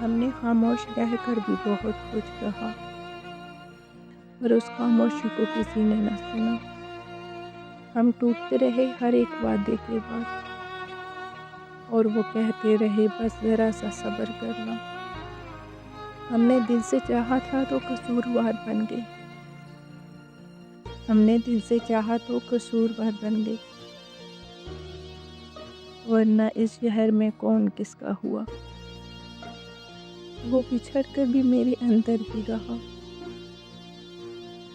ہم نے خاموش رہ کر بھی بہت کچھ کہا، پر اس خاموشی کو کسی نے نہ سنا۔ ہم ٹوٹتے رہے ہر ایک وعدے کے بعد، اور وہ کہتے رہے بس ذرا سا صبر کرنا۔ ہم نے دل سے چاہا تھا تو قصوروار بن گئے، ہم نے دل سے چاہا تو قصوروار بن گئے، ورنہ اس شہر میں کون کس کا ہوا۔ وہ بچھڑ کر بھی میرے اندر ہی رہا،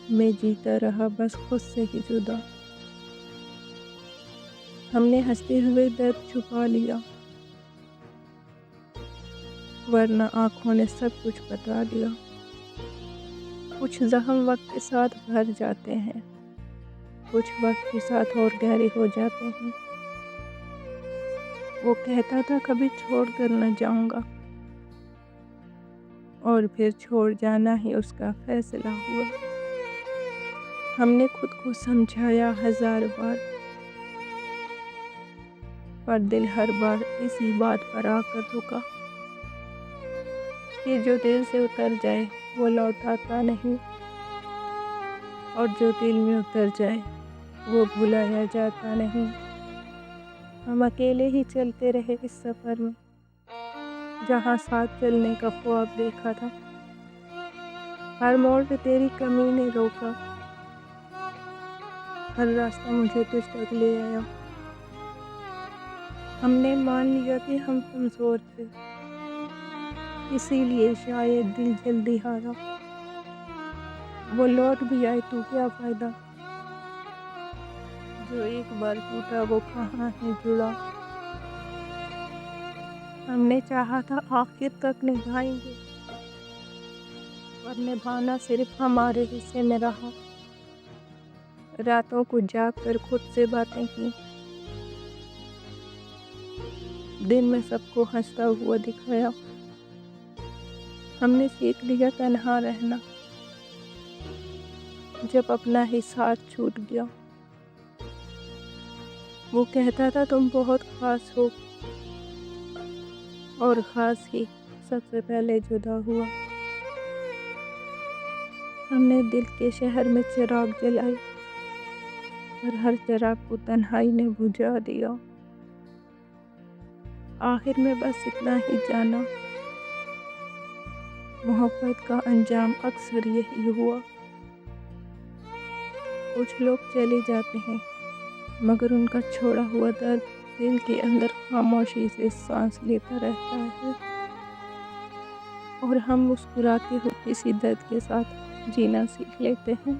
میں جیتا رہا بس خود سے ہی جدا۔ ہم نے ہنستے ہوئے درد چھپا لیا، ورنہ آنکھوں نے سب کچھ بتا دیا۔ کچھ زخم وقت کے ساتھ بھر جاتے ہیں، کچھ وقت کے ساتھ اور گہرے ہو جاتے ہیں۔ وہ کہتا تھا کبھی چھوڑ کر نہ جاؤں گا، اور پھر چھوڑ جانا ہی اس کا فیصلہ ہوا۔ ہم نے خود کو سمجھایا 1000 بار، پر دل ہر بار اسی بات پر آ کر رکا کہ جو دل سے اتر جائے وہ لوٹ آتا نہیں، اور جو دل میں اتر جائے وہ بھلایا جاتا نہیں۔ ہم اکیلے ہی چلتے رہے اس سفر میں، جہاں ساتھ چلنے کا خواب دیکھا تھا۔ ہر موڑ پہ تیری کمی نے روکا، ہر راستہ مجھے تجھ تک لے آیا۔ ہم نے مان لیا کہ ہم کمزور تھے، اسی لیے شاید دل جلدی ہارا۔ وہ لوٹ بھی آئے تو کیا فائدہ، جو ایک بار ٹوٹا وہ کہاں ہے جڑا۔ ہم نے چاہا تھا آخر تک نبھائیں گے، پر نبھانا صرف ہمارے حصے میں رہا۔ راتوں کو جاگ کر خود سے باتیں کی، دن میں سب کو ہنستا ہوا دکھایا۔ ہم نے سیکھ لیا تنہا رہنا، جب اپنا ہی ساتھ چھوٹ گیا۔ وہ کہتا تھا تم بہت خاص ہو، اور خاص ہی سب سے پہلے جدا ہوا۔ ہم نے دل کے شہر میں چراغ جلائے، اور ہر چراغ کو تنہائی نے بجھا دیا۔ آخر میں بس اتنا ہی جانا، محبت کا انجام اکثر یہی ہوا۔ کچھ لوگ چلے جاتے ہیں، مگر ان کا چھوڑا ہوا درد دل کے اندر خاموشی سے سانس لیتا رہتا ہے، اور ہم مسکراتے ہوئے اسی درد کے ساتھ جینا سیکھ لیتے ہیں۔